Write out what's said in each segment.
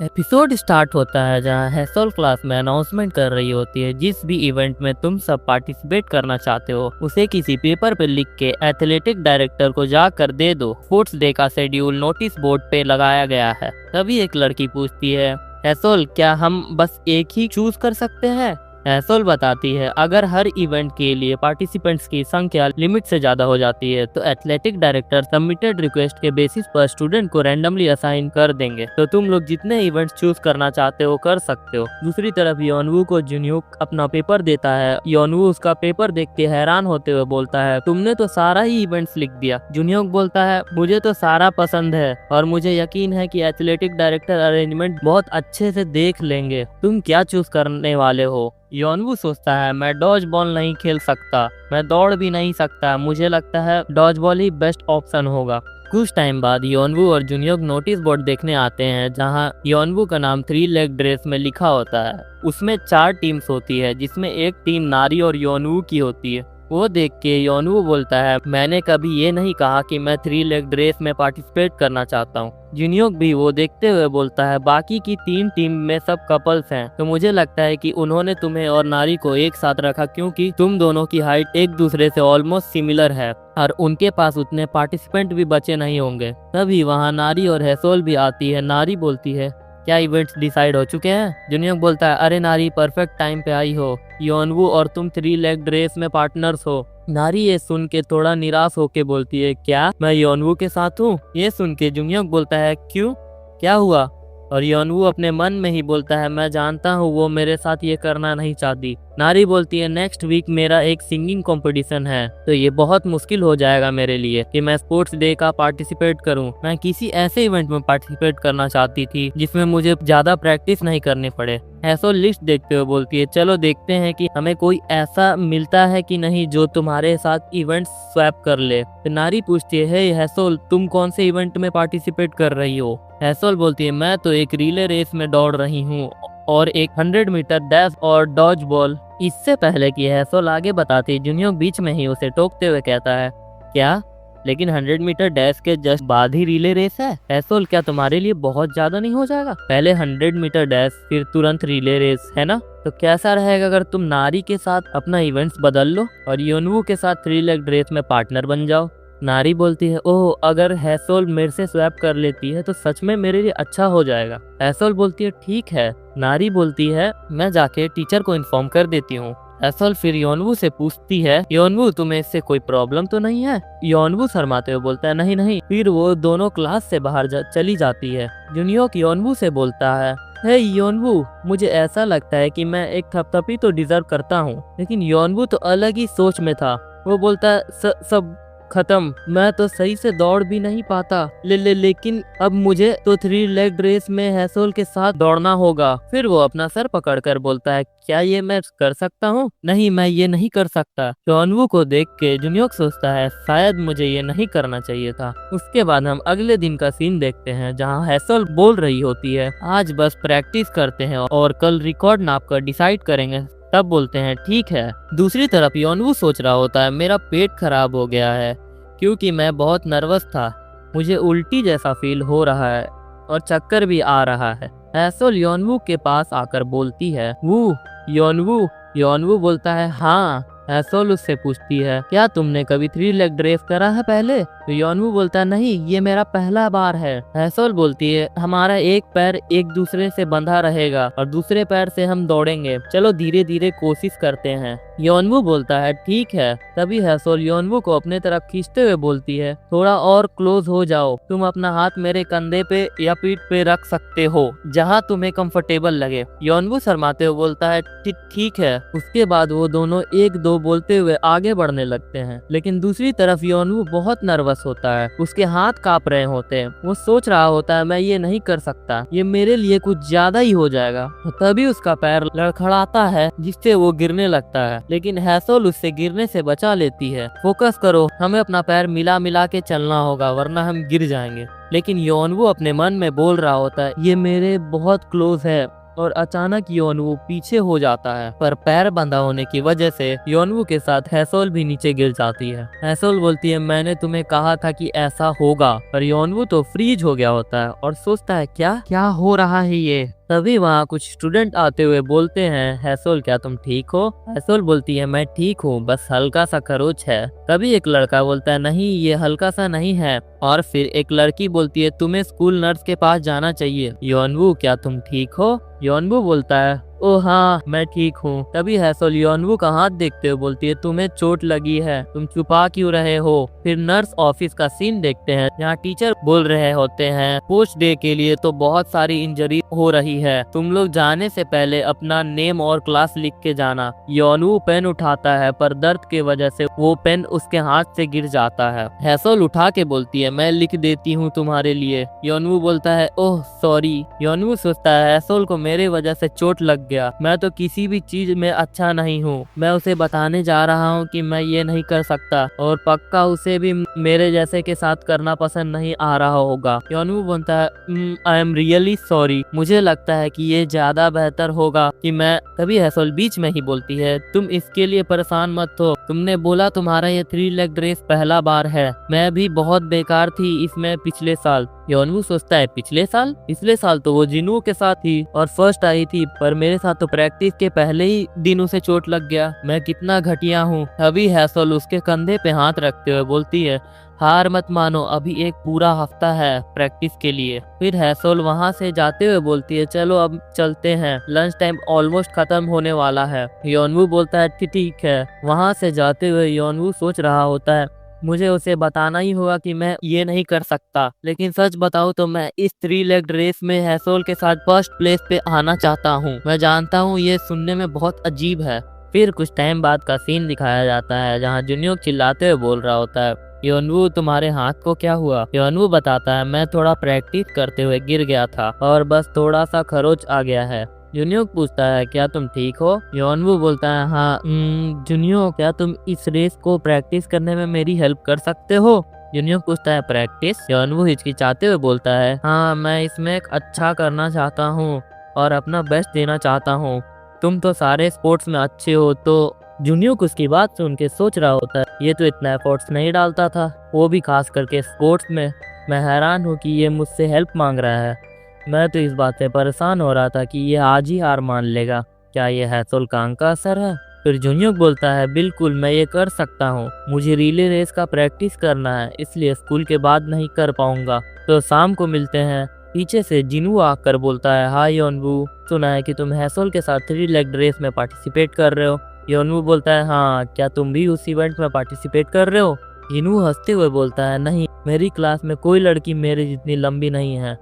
Episode start होता है जहां हैसल क्लास में अनाउंसमेंट कर रही होती है जिस भी इवेंट में तुम सब पार्टिसिपेट करना चाहते हो उसे किसी पेपर पे लिख के एथलेटिक डायरेक्टर को जाकर दे दो। स्पोर्ट्स डे का शेड्यूल नोटिस बोर्ड पे लगाया गया है। तभी एक लड़की पूछती है, हैसल क्या हम बस एक ही चूज कर सकते हैं? हैसल बताती है अगर हर इवेंट के लिए पार्टिसिपेंट्स की संख्या लिमिट से ज्यादा हो जाती है तो एथलेटिक डायरेक्टर सबमिटेड रिक्वेस्ट के बेसिस पर स्टूडेंट को रैंडमली असाइन कर देंगे, तो तुम लोग जितने इवेंट्स चूज करना चाहते हो कर सकते हो। दूसरी तरफ योनवू को जुन्यूक अपना पेपर देता है। योनवू उसका पेपर देख के हैरान होते हुए बोलता है, तुमने तो सारा ही इवेंट्स लिख दिया। जुन्यूक बोलता है, मुझे तो सारा पसंद है और मुझे यकीन है कि एथलेटिक डायरेक्टर अरेंजमेंट बहुत अच्छे से देख लेंगे। तुम क्या चूज करने वाले हो? योनवू सोचता है, मैं डॉज बॉल नहीं खेल सकता, मैं दौड़ भी नहीं सकता, मुझे लगता है डॉज बॉल ही बेस्ट ऑप्शन होगा। कुछ टाइम बाद योनवू और जुन्योक नोटिस बोर्ड देखने आते हैं जहां योनवू का नाम 3 लेग ड्रेस में लिखा होता है। उसमें 4 टीम्स होती है जिसमें एक टीम नारी और योनवू की होती है। वो देख के योनवू बोलता है, मैंने कभी ये नहीं कहा कि मैं 3 लेग ड्रेस में पार्टिसिपेट करना चाहता हूँ। जुन्योक भी वो देखते हुए बोलता है, बाकी की 3 टीम में सब कपल्स हैं, तो मुझे लगता है कि उन्होंने तुम्हें और नारी को एक साथ रखा क्योंकि तुम दोनों की हाइट एक दूसरे से ऑलमोस्ट सिमिलर है और उनके पास उतने पार्टिसिपेंट भी बचे नहीं होंगे। तभी वहाँ नारी और हैसल भी आती है। नारी बोलती है, क्या इवेंट्स डिसाइड हो चुके हैं? जुन्योक बोलता है, अरे नारी परफेक्ट टाइम पे आई हो, योनवू और तुम 3 लेग रेस में पार्टनर्स हो। नारी ये सुन के थोड़ा निराश होके बोलती है, क्या मैं योनवू के साथ हूँ? ये सुन के जुन्योक बोलता है, क्यों, क्या हुआ? और योनवू अपने मन में ही बोलता है, मैं जानता हूँ वो मेरे साथ ये करना नहीं चाहती। नारी बोलती है, नेक्स्ट वीक मेरा एक सिंगिंग कंपटीशन है, तो ये बहुत मुश्किल हो जाएगा मेरे लिए कि मैं स्पोर्ट्स डे का पार्टिसिपेट करूं। मैं किसी ऐसे इवेंट में पार्टिसिपेट करना चाहती थी जिसमें मुझे ज्यादा प्रैक्टिस नहीं करनी पड़े। हैसल लिस्ट देखते हुए बोलती है, चलो देखते हैं कि हमें कोई ऐसा मिलता है कि नहीं जो तुम्हारे साथ इवेंट स्वैप कर ले। तो नारी पूछती है, हे हैसल, तुम कौन से इवेंट में पार्टिसिपेट कर रही हो? हैसल बोलती है, मैं तो एक रिले रेस में दौड़ रही हूँ और एक 100 मीटर डैश और डॉज बॉल। इससे पहले कि हैसल आगे बताती, जुन्योक बीच में ही उसे टोकते हुए कहता है, क्या, लेकिन 100 मीटर डैश के जस्ट बाद ही रिले रेस है। हैसल, क्या तुम्हारे लिए बहुत ज्यादा नहीं हो जाएगा? पहले 100 मीटर डैश फिर तुरंत रिले रेस, है ना? तो कैसा रहेगा अगर तुम नारी के साथ अपना इवेंट्स बदल लो और योनवू के साथ 3 लेग रेस में पार्टनर बन जाओ? नारी बोलती है, ओह, अगर हैसल मेरे से स्वैप कर लेती है तो सच में मेरे लिए अच्छा हो जाएगा। हैसल बोलती है, ठीक है। नारी बोलती है, मैं जाके टीचर को इन्फॉर्म कर देती हूँ। हैसल फिर योनवू से पूछती है, योनवू तुम्हें इससे कोई प्रॉब्लम तो नहीं है? योनवू शर्माते हुए बोलता है, नहीं नहीं। फिर वो दोनों क्लास से बाहर चली जाती है। जुन्योक योनवू से बोलता है, हे योनवू, मुझे ऐसा लगता है कि मैं एक थपथपी तो डिजर्व करता हूँ। लेकिन योनवू तो अलग ही सोच में था। वो बोलता है, सब खत्म, मैं तो सही से दौड़ भी नहीं पाता। लेकिन अब मुझे तो 3 लेग रेस में हैसल के साथ दौड़ना होगा। फिर वो अपना सर पकड़कर बोलता है, क्या ये मैं कर सकता हूँ? नहीं, मैं ये नहीं कर सकता। योनवू को देख के जुन्योक सोचता है, शायद मुझे ये नहीं करना चाहिए था। उसके बाद हम अगले दिन का सीन देखते हैं जहाँ हैसल बोल रही होती है, आज बस प्रैक्टिस करते हैं और कल रिकॉर्ड नाप कर डिसाइड करेंगे। तब बोलते हैं, ठीक है। दूसरी तरफ योनवू सोच रहा होता है, मेरा पेट खराब हो गया है क्योंकि मैं बहुत नर्वस था। मुझे उल्टी जैसा फील हो रहा है और चक्कर भी आ रहा है। हैसल योनवू के पास आकर बोलती है, वो योनवू। योनवू बोलता है, हाँ। हैसल उससे पूछती है, क्या तुमने कभी 3 लेग रेस करा है पहले? तो योनवू बोलता है, नहीं, ये मेरा पहला बार है। हैसल बोलती है, हमारा एक पैर एक दूसरे से बंधा रहेगा और दूसरे पैर से हम दौड़ेंगे, चलो धीरे धीरे कोशिश करते हैं। योनवू बोलता है, ठीक है। तभी हैसल योनवू को अपने तरफ खींचते हुए बोलती है, थोड़ा और क्लोज हो जाओ, तुम अपना हाथ मेरे कंधे पे या पीठ पे रख सकते हो, जहाँ तुम्हें कंफर्टेबल लगे। योनवू शर्माते हुए बोलता है, ठीक है। उसके बाद वो दोनों एक दो बोलते हुए आगे बढ़ने लगते हैं। लेकिन दूसरी तरफ योनवू बहुत नर्वस होता है, उसके हाथ कांप रहे होते हैं। वो सोच रहा होता है, मैं ये नहीं कर सकता, ये मेरे लिए कुछ ज्यादा ही हो जाएगा। तभी उसका पैर लड़खड़ाता है जिससे वो गिरने लगता है, लेकिन हैसल उससे गिरने से बचा लेती है। फोकस करो, हमें अपना पैर मिला मिला के चलना होगा वरना हम गिर जाएंगे। लेकिन योनवू अपने मन में बोल रहा होता है, ये मेरे बहुत क्लोज है और अचानक योनवू पीछे हो जाता है, पर पैर बंधा होने की वजह से योनवू के साथ हैसोल भी नीचे गिर जाती है। हैसोल बोलती है मैंने तुम्हें कहा था कि ऐसा होगा, पर योनवू तो फ्रीज हो गया होता है और सोचता है क्या क्या हो रहा है ये। तभी वहाँ कुछ स्टूडेंट आते हुए बोलते हैं हैसोल क्या तुम ठीक हो। हैसोल बोलती है मैं ठीक हूँ, बस हल्का सा खरोच है। तभी एक लड़का बोलता है नहीं ये हल्का सा नहीं है, और फिर एक लड़की बोलती है तुम्हें स्कूल नर्स के पास जाना चाहिए। योनवू क्या तुम ठीक हो। योनवू बोलता है ओ हाँ मैं ठीक हूँ। तभी हैसोल योनवू का हाथ देखते हुए बोलती है तुम्हें चोट लगी है, तुम छुपा क्यों रहे हो। फिर नर्स ऑफिस का सीन देखते हैं जहाँ टीचर बोल रहे होते हैं पोस्ट डे के लिए तो बहुत सारी इंजरी हो रही है, तुम लोग जाने से पहले अपना नेम और क्लास लिख के जाना। योनवू पेन उठाता है पर दर्द की वजह से वो पेन उसके हाथ से गिर जाता है। हैसोल उठा के बोलती है मैं लिख देती हूँ तुम्हारे लिए। योनवू बोलता है ओह सॉरी। योनवू सोचता है हैसोल को मेरे वजह से चोट लग गया, मैं तो किसी भी चीज में अच्छा नहीं हूँ। मैं उसे बताने जा रहा हूँ कि मैं ये नहीं कर सकता और पक्का उसे भी मेरे जैसे के साथ करना पसंद नहीं आ रहा होगा। योनवू बोलता है आई एम रियली सॉरी, मुझे लगता है कि ये ज्यादा बेहतर होगा कि मैं। तभी हैसोल बीच में ही बोलती है तुम इसके लिए परेशान मत हो, तुमने बोला तुम्हारा ये 3 लेग रेस पहला बार है, मैं भी बहुत बेकार थी इसमें पिछले साल। योनवू सोचता है पिछले साल तो वो जिनवू के साथ थी और फर्स्ट आई थी, पर मेरे साथ तो प्रैक्टिस के पहले ही दिन उसे चोट लग गया, मैं कितना घटिया हूँ। अभी हैसोल उसके कंधे पे हाथ रखते हुए बोलती है हार मत मानो, अभी एक पूरा हफ्ता है प्रैक्टिस के लिए। फिर हैसोल वहाँ से जाते हुए बोलती है चलो अब चलते हैं, लंच टाइम ऑलमोस्ट खत्म होने वाला है। योनवू बोलता है ठीक है। वहाँ से जाते हुए योनवू सोच रहा होता है मुझे उसे बताना ही होगा कि मैं ये नहीं कर सकता, लेकिन सच बताऊं तो मैं इस 3 लेग रेस में हैसोल के साथ फर्स्ट प्लेस पे आना चाहता हूँ। मैं जानता हूँ ये सुनने में बहुत अजीब है। फिर कुछ टाइम बाद का सीन दिखाया जाता है जहाँ जुन्योक चिल्लाते हुए बोल रहा होता है योनवू तुम्हारे हाथ को क्या हुआ। योनवू बताता है मैं थोड़ा प्रैक्टिस करते हुए गिर गया था और बस थोड़ा सा खरोच आ गया है। जुन्योक पूछता है क्या तुम ठीक हो। योनवू बोलता है हाँ। जुन्योक क्या तुम इस रेस को प्रैक्टिस करने में मेरी हेल्प कर सकते हो। जुन्योक पूछता है प्रैक्टिस। योनवू हिचकिचाते हुए बोलता है हाँ मैं इसमें एक अच्छा करना चाहता हूँ और अपना बेस्ट देना चाहता हूँ, तुम तो सारे स्पोर्ट्स में अच्छे हो। तो जुन्योक उसकी बात सुन के सोच रहा होता है ये तो इतना एफर्ट्स नहीं डालता था, वो भी खास करके स्पोर्ट्स में। मैं हैरान हूँ कि ये मुझसे हेल्प मांग रहा है, मैं तो इस बात से परेशान हो रहा था कि ये आज ही हार मान लेगा, क्या ये हैसोल कांग का असर है। फिर जुन्योक बोलता है बिल्कुल मैं ये कर सकता हूँ, मुझे रिले रेस का प्रैक्टिस करना है इसलिए स्कूल के बाद नहीं कर पाऊंगा, तो शाम को मिलते हैं। पीछे से जिनवू आकर बोलता है हाय योनवू, सुना है कि तुम हैसोल के साथ 3 लेग रेस में पार्टिसिपेट कर रहे हो। योनवू बोलता है हाँ क्या तुम भी उस इवेंट में पार्टिसिपेट कर रहे हो। जिनवू हंसते हुए बोलता है नहीं, मेरी क्लास में कोई लड़की मेरे जितनी लंबी नहीं है,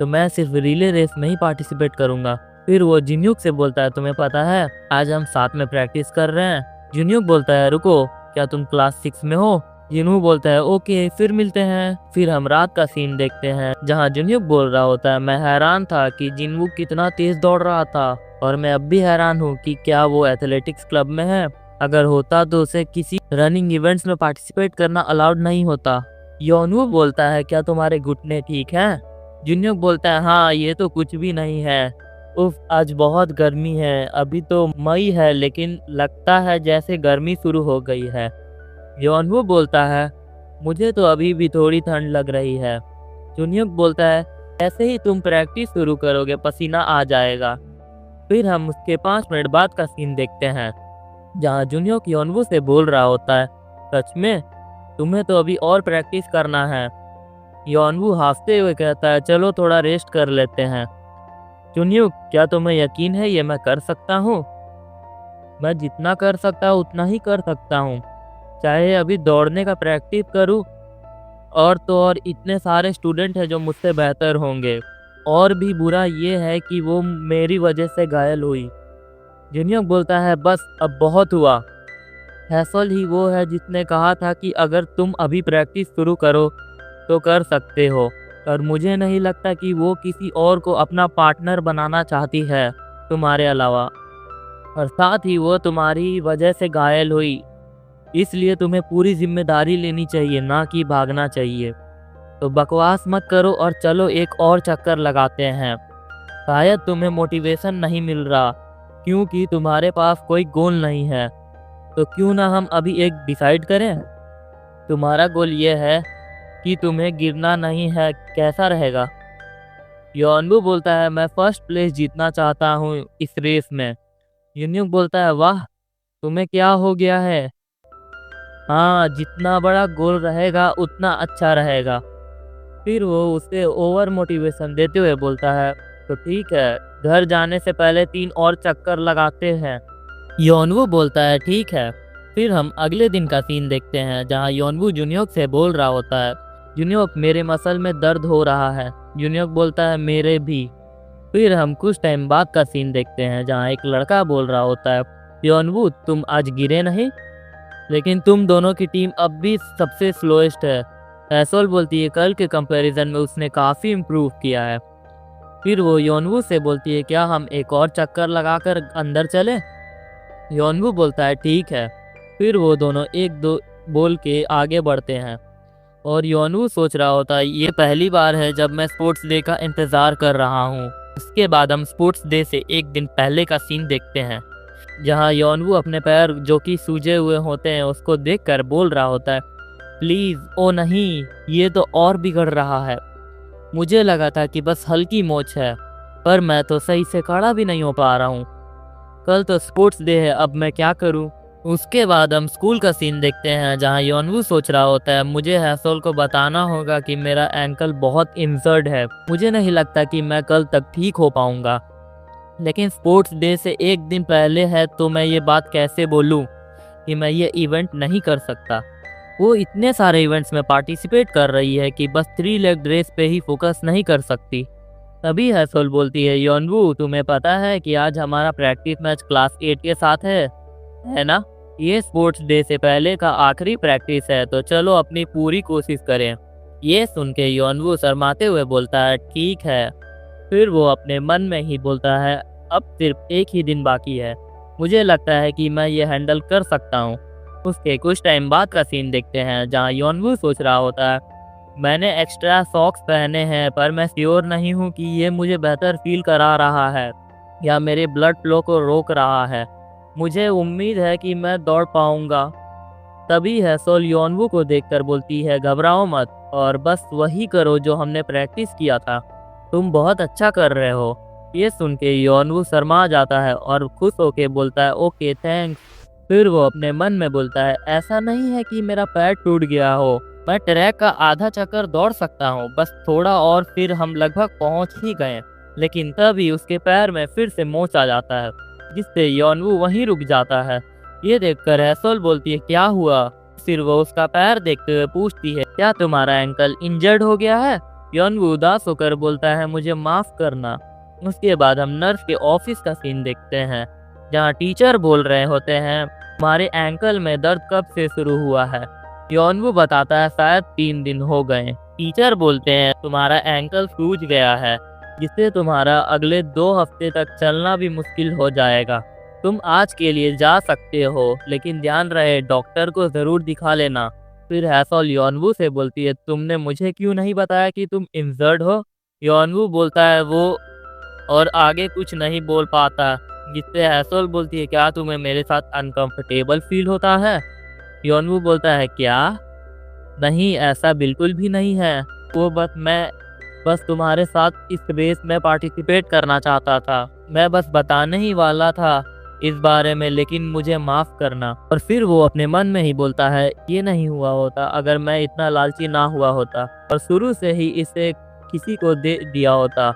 तो मैं सिर्फ रिले रेस में ही पार्टिसिपेट करूंगा। फिर वो जिन्यूक से बोलता है तुम्हें पता है आज हम साथ में प्रैक्टिस कर रहे हैं। जिन्यूक बोलता है रुको क्या तुम क्लास 6 में हो। जिन्हू बोलता है ओके फिर मिलते हैं। फिर हम रात का सीन देखते हैं जहाँ जिन्यूक बोल रहा होता है मैं हैरान था कि जिन्वू कितना तेज दौड़ रहा था और मैं अब भी हैरान हूँ कि क्या वो एथलेटिक्स क्लब में है, अगर होता तो उसे किसी रनिंग इवेंट्स में पार्टिसिपेट करना अलाउड नहीं होता। योनवू बोलता है क्या तुम्हारे घुटने ठीक हैं। जिन्यूक बोलता है हाँ ये तो कुछ भी नहीं है, उफ आज बहुत गर्मी है, अभी तो मई है लेकिन लगता है जैसे गर्मी शुरू हो गई है। योनवू बोलता है मुझे तो अभी भी थोड़ी ठंड लग रही है। जुन्यूक बोलता है ऐसे ही तुम प्रैक्टिस शुरू करोगे पसीना आ जाएगा। फिर हम उसके 5 मिनट बाद का सीन देखते हैं जहाँ जुन्यूक योनवू से बोल रहा होता है सच में तुम्हें तो अभी और प्रैक्टिस करना है। योनवू हंसते हुए कहता है चलो थोड़ा रेस्ट कर लेते हैं। जुन्यूक क्या तुम्हें यकीन है ये मैं कर सकता हूँ। मैं जितना कर सकता हूँ उतना ही कर सकता हूँ, चाहे अभी दौड़ने का प्रैक्टिस करूँ और तो और इतने सारे स्टूडेंट हैं जो मुझसे बेहतर होंगे, और भी बुरा ये है कि वो मेरी वजह से घायल हुई। जुन्यूक बोलता है बस अब बहुत हुआ, हैसोल ही वो है जिसने कहा था कि अगर तुम अभी प्रैक्टिस शुरू करो तो कर सकते हो, और मुझे नहीं लगता कि वो किसी और को अपना पार्टनर बनाना चाहती है तुम्हारे अलावा, और साथ ही वो तुम्हारी वजह से घायल हुई, इसलिए तुम्हें पूरी जिम्मेदारी लेनी चाहिए ना कि भागना चाहिए। तो बकवास मत करो और चलो एक और चक्कर लगाते हैं। शायद तुम्हें मोटिवेशन नहीं मिल रहा क्योंकि तुम्हारे पास कोई गोल नहीं है। तो क्यों ना हम अभी एक डिसाइड करें। तुम्हारा गोल ये है कि तुम्हें गिरना नहीं है, कैसा रहेगा। योनवू बोलता है मैं फर्स्ट प्लेस जीतना चाहता हूँ इस रेस में। यून्यूक बोलता है वाह, तुम्हें क्या हो गया है। हाँ, जितना बड़ा गोल रहेगा उतना अच्छा रहेगा। फिर वो उसे ओवर मोटिवेशन देते हुए बोलता है तो ठीक है, घर जाने से पहले 3 और चक्कर लगाते हैं। योनवू बोलता है ठीक है। फिर हम अगले दिन का सीन देखते हैं जहाँ योनवू जूनियोक से बोल रहा होता है जूनियोक मेरे मसल में दर्द हो रहा है। जूनियोक बोलता है मेरे भी। फिर हम कुछ टाइम बाद का सीन देखते हैं जहाँ एक लड़का बोल रहा होता है योनवू तुम आज गिरे नहीं, लेकिन तुम दोनों की टीम अब भी सबसे स्लोएस्ट है। एसोल बोलती है कल के कंपैरिजन में उसने काफ़ी इम्प्रूव किया है। फिर वो योनवू से बोलती है क्या हम एक और चक्कर लगाकर अंदर चले। योनवू बोलता है ठीक है। फिर वो दोनों एक दो बोल के आगे बढ़ते हैं और योनवू सोच रहा होता है ये पहली बार है जब मैं स्पोर्ट्स डे का इंतज़ार कर रहा हूँ। उसके बाद हम स्पोर्ट्स डे से एक दिन पहले का सीन देखते हैं जहाँ योनवू अपने पैर जो कि सूजे हुए होते हैं उसको देखकर बोल रहा होता है प्लीज़ ओ नहीं, ये तो और बिगड़ रहा है। मुझे लगा था कि बस हल्की मोच है, पर मैं तो सही से खड़ा भी नहीं हो पा रहा हूँ। कल तो स्पोर्ट्स डे है, अब मैं क्या करूँ। उसके बाद हम स्कूल का सीन देखते हैं जहाँ योनवू सोच रहा होता है मुझे हैसोल को बताना होगा कि मेरा एंकल बहुत इंजर्ड है। मुझे नहीं लगता कि मैं कल तक ठीक हो पाऊंगा, लेकिन स्पोर्ट्स डे से एक दिन पहले है तो मैं ये बात कैसे बोलूँ कि मैं ये इवेंट नहीं कर सकता। वो इतने सारे इवेंट्स में पार्टिसिपेट कर रही है कि बस 3 लेग रेस पे ही फोकस नहीं कर सकती। तभी हैसोल बोलती है योनवू तुम्हें पता है कि आज हमारा प्रैक्टिस मैच क्लास 8 के साथ है ना। ये स्पोर्ट्स डे से पहले का आखिरी प्रैक्टिस है, तो चलो अपनी पूरी कोशिश करें। ये सुन के योनवू शर्माते हुए बोलता है ठीक है। फिर वो अपने मन में ही बोलता है अब सिर्फ एक ही दिन बाकी है, मुझे लगता है कि मैं ये हैंडल कर सकता हूँ। उसके कुछ टाइम बाद का सीन देखते हैं जहाँ योनवू सोच रहा होता है मैंने एक्स्ट्रा सॉक्स पहने हैं पर मैं श्योर नहीं हूँ कि ये मुझे बेहतर फील करा रहा है या मेरे ब्लड फ्लो को रोक रहा है। मुझे उम्मीद है कि मैं दौड़ पाऊंगा। तभी हैसोल योनवू को देखकर बोलती है घबराओ मत और बस वही करो जो हमने प्रैक्टिस किया था, तुम बहुत अच्छा कर रहे हो। ये सुन के योनवू शर्मा जाता है और खुश होके बोलता है ओके थैंक्स। फिर वो अपने मन में बोलता है ऐसा नहीं है कि मेरा पैर टूट गया हो, मैं ट्रैक का आधा चक्कर दौड़ सकता हूँ, बस थोड़ा और फिर हम लगभग पहुँच ही गए। लेकिन तभी उसके पैर में फिर से मोच आ जाता है जिससे योनवू वहीं रुक जाता है। ये देखकर हैसोल बोलती है क्या हुआ। फिर वो उसका पैर देखते हुए पूछती है क्या तुम्हारा एंकल इंजर्ड हो गया है। योनवू उदास होकर बोलता है मुझे माफ करना। उसके बाद हम नर्स के ऑफिस का सीन देखते हैं जहाँ टीचर बोल रहे होते हैं तुम्हारे एंकल में दर्द कब से शुरू हुआ है। योनवू बताता है शायद 3 दिन हो गए। टीचर बोलते हैं तुम्हारा एंकल सूज गया है जिससे तुम्हारा अगले 2 हफ्ते तक चलना भी मुश्किल हो जाएगा। तुम आज के लिए जा सकते हो, लेकिन ध्यान रहे डॉक्टर को ज़रूर दिखा लेना। फिर हैसोल योनवू से बोलती है तुमने मुझे क्यों नहीं बताया कि तुम इंजर्ड हो। योनवू बोलता है वो और आगे कुछ नहीं बोल पाता, जिससे हैसोल बोलती है क्या तुम्हें मेरे साथ अनकंफर्टेबल फील होता है। योनवू बोलता है क्या नहीं, ऐसा बिल्कुल भी नहीं है। वो मैं बस तुम्हारे साथ इस रेस में पार्टिसिपेट करना चाहता था। मैं बस बताने ही वाला था इस बारे में, लेकिन मुझे माफ़ करना। और फिर वो अपने मन में ही बोलता है ये नहीं हुआ होता अगर मैं इतना लालची ना हुआ होता और शुरू से ही इसे किसी को दे दिया होता।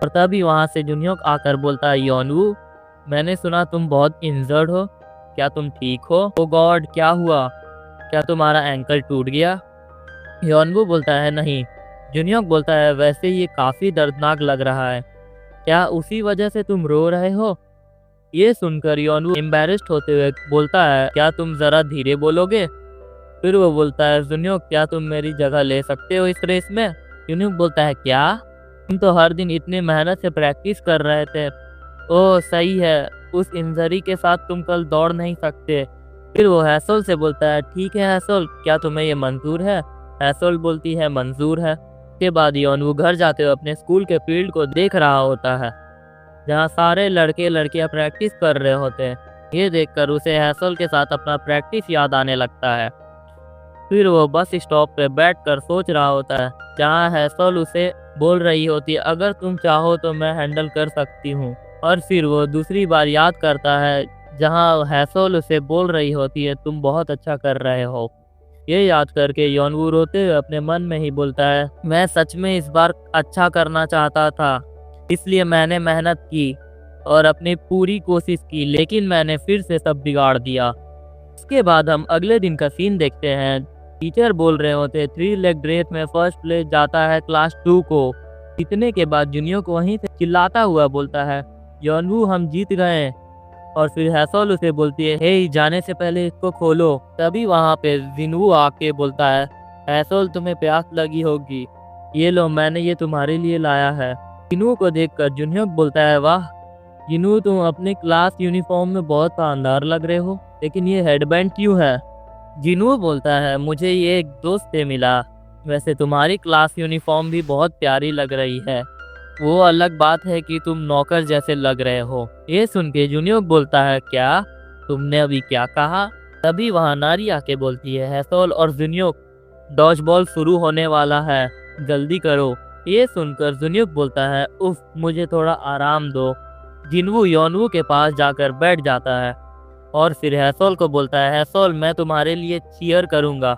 और तभी वहाँ से जूनियोक आकर बोलता है योनवू मैंने सुना तुम बहुत इंजर्ड हो, क्या तुम ठीक हो। ओ गॉड क्या हुआ, क्या तुम्हारा एंकल टूट गया। योनवू बोलता है नहीं। जूनियोक बोलता है वैसे ये काफ़ी दर्दनाक लग रहा है, क्या उसी वजह से तुम रो रहे हो। ये सुनकर योनवू एम्बैरेस्ड होते हुए बोलता है क्या तुम ज़रा धीरे बोलोगे। फिर वो बोलता है जूनियोक क्या तुम मेरी जगह ले सकते हो इस रेस में। जूनियोक बोलता है क्या, तुम तो हर दिन इतनी मेहनत से प्रैक्टिस कर रहे थे। ओह सही है, उस इंजरी के साथ तुम कल दौड़ नहीं सकते। फिर वो हैसोल से बोलता है ठीक है हैसोल, क्या तुम्हें ये मंजूर है। हैसोल बोलती है मंजूर है। के बाद योनवू घर जाते हुए अपने स्कूल के फील्ड को देख रहा होता है। जहाँ सारे लड़के लड़कियाँ प्रैक्टिस कर रहे होते हैं। ये देखकर उसे हैसल के साथ अपना प्रैक्टिस याद आने लगता है। फिर वो बस स्टॉप पे बैठकर सोच रहा होता है, जहाँ हैसल उसे बोल रही होती है, अगर तुम चाहो तो मैं हैंडल कर सकती हूँ। और फिर वो दूसरी बार याद करता है, जहाँ हैसल उसे बोल रही होती है, तुम बहुत अच्छा कर रहे हो। ये याद करके योनवू रोते हुए अपने मन में ही बोलता है, मैं सच में इस बार अच्छा करना चाहता था, इसलिए मैंने मेहनत की और अपनी पूरी कोशिश की, लेकिन मैंने फिर से सब बिगाड़ दिया। इसके बाद हम अगले दिन का सीन देखते हैं। टीचर बोल रहे होते, 3 लेग रेस में फर्स्ट प्लेस जाता है क्लास 2 को। जीतने के बाद जूनियर को वहीं से चिल्लाता हुआ बोलता है, योनवू हम जीत गए। और फिर हैसल उसे बोलती है, हे जाने से पहले इसको खोलो। तभी वहाँ पे जिनवू आके बोलता है, हैसल तुम्हें प्यास लगी होगी, ये लो मैंने ये तुम्हारे लिए लाया है। जिनवू को देखकर जूनियर बोलता है, वाह जिनवू तुम अपने क्लास यूनिफॉर्म में बहुत शानदार लग रहे हो, लेकिन ये हेडबैंड क्यों है? जिनवू बोलता है, मुझे ये एक दोस्त से मिला, वैसे तुम्हारी क्लास यूनिफॉर्म भी बहुत प्यारी लग रही है, वो अलग बात है कि तुम नौकर जैसे लग रहे हो। ये सुन के जूनियर बोलता है, क्या तुमने अभी क्या कहा? तभी वहाँ नारी आके बोलती है, हैसल और जूनियर डॉज बॉल शुरू होने वाला है, जल्दी करो। ये सुनकर जूनियर बोलता है, उफ मुझे थोड़ा आराम दो। जिनवू योनवू के पास जाकर बैठ जाता है और फिर हैसल को बोलता है, हैसल मैं तुम्हारे लिए चीयर करूंगा।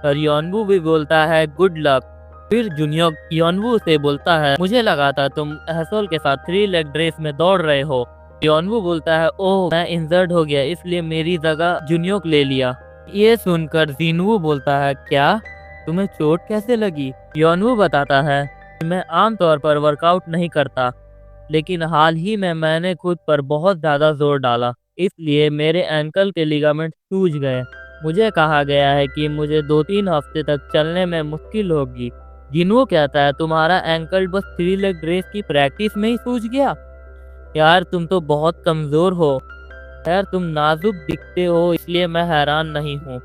और योनवू भी बोलता है, गुड लक। फिर जूनियर योनवू से बोलता है, मुझे लगा था तुम हैसल के साथ 3 लेग रेस में दौड़ रहे हो। योनवू बोलता है, ओह मैं इंजर्ड हो गया, इसलिए मेरी जगह जूनियर ले लिया। ये सुनकर जिनवू बोलता है, क्या तुम्हें चोट कैसे लगी? योनवू बताता है, मैं आमतौर पर वर्कआउट नहीं करता, लेकिन हाल ही में मैंने खुद पर बहुत ज़्यादा जोर डाला, इसलिए मेरे एंकल के लिगामेंट सूज गए। मुझे कहा गया है कि मुझे 2-3 हफ्ते तक चलने में मुश्किल होगी। जिनवू कहता है, तुम्हारा एंकल बस 3 लेग रेस की प्रैक्टिस में ही सूज गया? यार तुम तो बहुत कमज़ोर हो। यार तुम नाजुक दिखते हो, इसलिए मैं हैरान नहीं हूँ।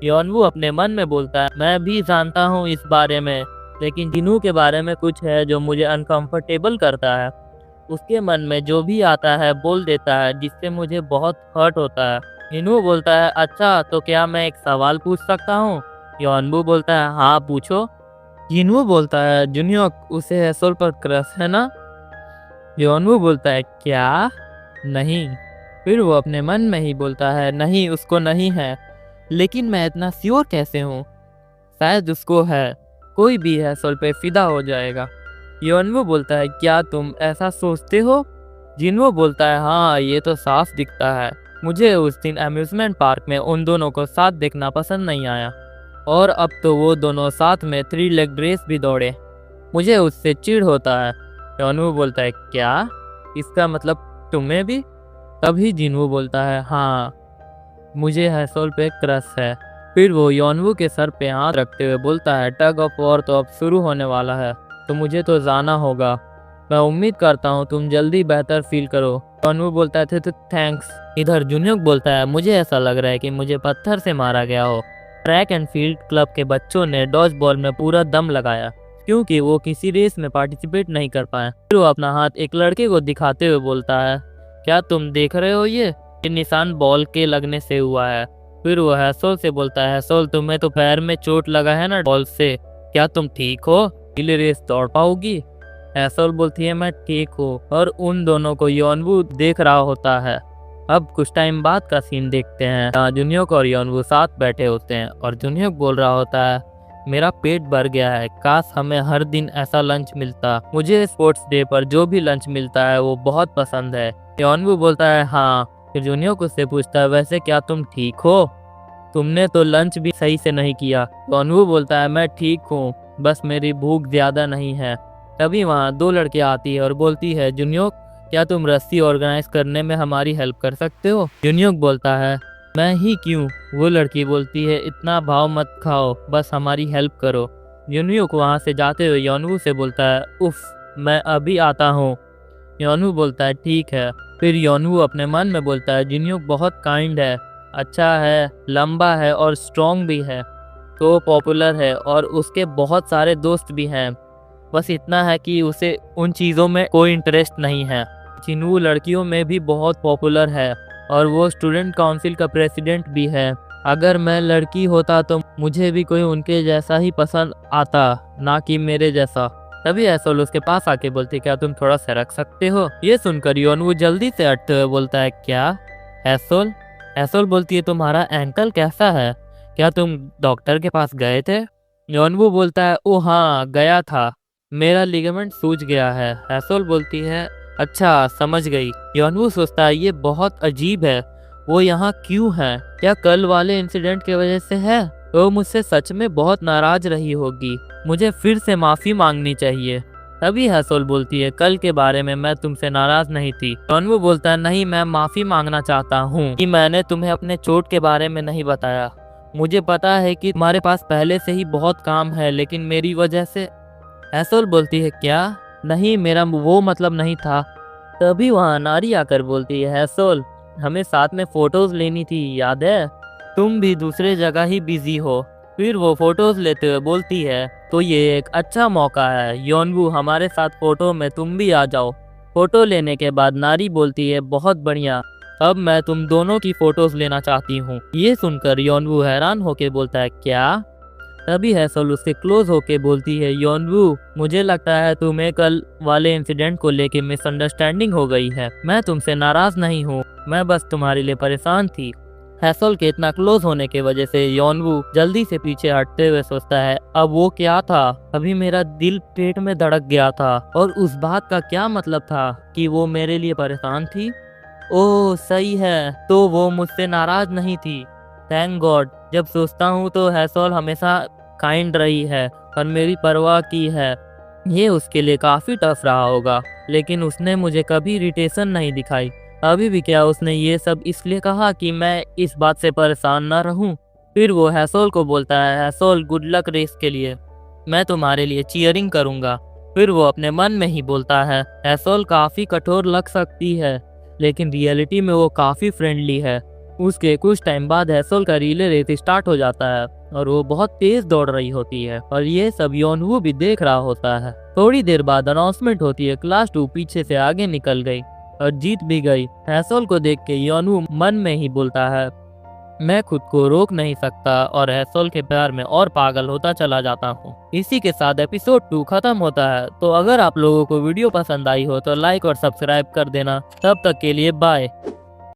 योनवू अपने मन में बोलता है, मैं भी जानता हूँ इस बारे में, लेकिन जिनवू के बारे में कुछ है जो मुझे अनकंफर्टेबल करता है। उसके मन में जो भी आता है बोल देता है, जिससे मुझे बहुत हर्ट होता है। जिनवू बोलता है, अच्छा तो क्या मैं एक सवाल पूछ सकता हूँ? योनवू बोलता है, हाँ पूछो। जिनवू बोलता है, जूनियर उसे हैसल पर क्रश है ना? योनवू बोलता है, क्या? नहीं। फिर वो अपने मन में ही बोलता है, नहीं उसको नहीं है, लेकिन मैं इतना श्योर कैसे हूँ? शायद उसको है, कोई भी हैसल पे फिदा हो जाएगा। योनवू बोलता है, क्या तुम ऐसा सोचते हो? जिनवू बोलता है, हाँ ये तो साफ दिखता है। मुझे उस दिन अम्यूजमेंट पार्क में उन दोनों को साथ देखना पसंद नहीं आया, और अब तो वो दोनों साथ में 3 लेग रेस भी दौड़े, मुझे उससे चिढ़ होता है। योनवू बोलता है, क्या? इसका मतलब तुम्हें भी? तभी जिनवू बोलता है, हाँ मुझे हैसल पे क्रश है। फिर वो योनवू के सर पे हाथ रखते हुए बोलता है, टग ऑफ वॉर तो अब शुरू होने वाला है, तो मुझे तो जाना होगा। मैं उम्मीद करता हूँ तुम जल्दी बेहतर फील करो। योनवू बोलता है, थैंक्स। इधर जूनियर बोलता है, मुझे ऐसा लग रहा है कि मुझे पत्थर से मारा गया हो। ट्रैक एंड फील्ड क्लब के बच्चों ने डॉज बॉल में पूरा दम लगाया, क्योंकि वो किसी रेस में पार्टिसिपेट नहीं कर पाए। फिर वो अपना हाथ एक लड़के को दिखाते हुए बोलता है, क्या तुम देख रहे हो ये निशान बॉल के लगने से हुआ है। फिर वो हैसल से बोलता है, हैसल तुम्हें तो पैर में चोट लगा है ना बॉल से, क्या तुम ठीक हो? अगली रेस दौड़ पाओगी? हैसल बोलती है, मैं ठीक हूँ। और उन दोनों को योनवू देख रहा होता है। अब कुछ टाइम बाद का सीन देखते हैं, जहाँ जूनियर और योनवू साथ बैठे होते हैं और जूनियर बोल रहा होता है, मेरा पेट भर गया है, काश हमें हर दिन ऐसा लंच मिलता। मुझे स्पोर्ट्स डे पर जो भी लंच मिलता है वो बहुत पसंद है। योनवू बोलता है, हाँ। फिर जूनियर उससे पूछता है, वैसे क्या तुम ठीक हो? तुमने तो लंच भी सही से नहीं किया। योनवू बोलता है, मैं ठीक हूँ, बस मेरी भूख ज़्यादा नहीं है। तभी वहाँ 2 लड़कियाँ आती है और बोलती है, जूनियर क्या तुम रस्सी ऑर्गेनाइज करने में हमारी हेल्प कर सकते हो? जूनियर बोलता है, मैं ही क्यों? वो लड़की बोलती है, इतना भाव मत खाओ, बस हमारी हेल्प करो। जूनियर को वहाँ से जाते हुए योनवू से बोलता है, उफ मैं अभी आता हूँ। योनवू बोलता है, ठीक है। फिर योनवू अपने मन में बोलता है, जूनियर बहुत काइंड है, अच्छा है, लंबा है और स्ट्रॉन्ग भी है, तो पॉपुलर है और उसके बहुत सारे दोस्त भी हैं, बस इतना है कि उसे उन चीज़ों में कोई इंटरेस्ट नहीं है। चिनवू लड़कियों में भी बहुत पॉपुलर है और वो स्टूडेंट काउंसिल का प्रेसिडेंट भी है। अगर मैं लड़की होता तो मुझे भी कोई उनके जैसा ही पसंद आता, ना कि मेरे जैसा। तभी हैसोल उसके पास आके बोलती, क्या तुम थोड़ा सा रख सकते हो? ये सुनकर योनवू जल्दी से हटते हुए बोलता है, क्या हैसोल? हैसोल बोलती है, तुम्हारा एंकल कैसा है? क्या तुम डॉक्टर के पास गए थे? योनवू बोलता है, ओ हाँ गया था, मेरा लिगामेंट सूज गया है। हैसोल बोलती है, अच्छा समझ गई। योनवू सोचता है ये बहुत अजीब है, वो यहाँ क्यों है? क्या कल वाले इंसिडेंट की वजह से है? वो मुझसे सच में बहुत नाराज रही होगी, मुझे फिर से माफी मांगनी चाहिए। तभी हैसोल बोलती है, कल के बारे में मैं तुमसे नाराज नहीं थी। योनवू बोलता है, नहीं मैं माफी मांगना चाहता हूँ कि मैंने तुम्हें अपने चोट के बारे में नहीं बताया। मुझे पता है कि तुम्हारे पास पहले से ही बहुत काम है, लेकिन मेरी वजह से। हैसोल बोलती है, क्या? नहीं मेरा वो मतलब नहीं था। तभी वहाँ नारी आकर बोलती है, हैसोल हमें साथ में फोटोज लेनी थी, याद है? तुम भी दूसरे जगह ही बिजी हो। फिर वो फोटोज लेते हुए बोलती है, तो ये एक अच्छा मौका है योनवू, हमारे साथ फोटो में तुम भी आ जाओ। फोटो लेने के बाद नारी बोलती है, बहुत बढ़िया, अब मैं तुम दोनों की फोटोज लेना चाहती हूँ। ये सुनकर योनवू हैरान होके बोलता है, क्या? तभी हैसोल उससे क्लोज होके बोलती है, योनवू मुझे लगता है तुम्हें कल वाले इंसिडेंट को लेके मिसअंडरस्टैंडिंग हो गई है। मैं तुमसे नाराज नहीं हूँ, मैं बस तुम्हारे लिए परेशान थी। हैसोल के इतना क्लोज होने की वजह से योनवू जल्दी से पीछे हटते हुए सोचता है, अब वो क्या था? अभी मेरा दिल पेट में धड़क गया था और उस बात का क्या मतलब था कि वो मेरे लिए परेशान थी? ओह सही है, तो वो मुझसे नाराज नहीं थी। Thank God. जब सोचता हूँ तो हैसोल हमेशा काइंड रही है और मेरी परवाह की है। ये उसके लिए काफ़ी टफ रहा होगा, लेकिन उसने मुझे कभी इरिटेशन नहीं दिखाई। अभी भी क्या उसने ये सब इसलिए कहा कि मैं इस बात से परेशान न रहूं? फिर वो हैसोल को बोलता है, हैसोल गुड लक रेस के लिए, मैं तुम्हारे लिए चीयरिंग करूंगा। फिर वो अपने मन में ही बोलता है, हैसोल काफ़ी कठोर लग सकती है, लेकिन रियलिटी में वो काफ़ी फ्रेंडली है। उसके कुछ टाइम बाद हैसोल का रिले रेस स्टार्ट हो जाता है और वो बहुत तेज दौड़ रही होती है और ये सब योनवू भी देख रहा होता है। थोड़ी देर बाद अनाउंसमेंट होती है, क्लास 2 पीछे से आगे निकल गई और जीत भी गई। हैसोल को देख के योनवू मन में ही बोलता है, मैं खुद को रोक नहीं सकता और हैसोल के प्यार में और पागल होता चला जाता हूँ। इसी के साथ एपिसोड 2 खत्म होता है। तो अगर आप लोगों को वीडियो पसंद आई हो तो लाइक और सब्सक्राइब कर देना। तब तक के लिए बाय।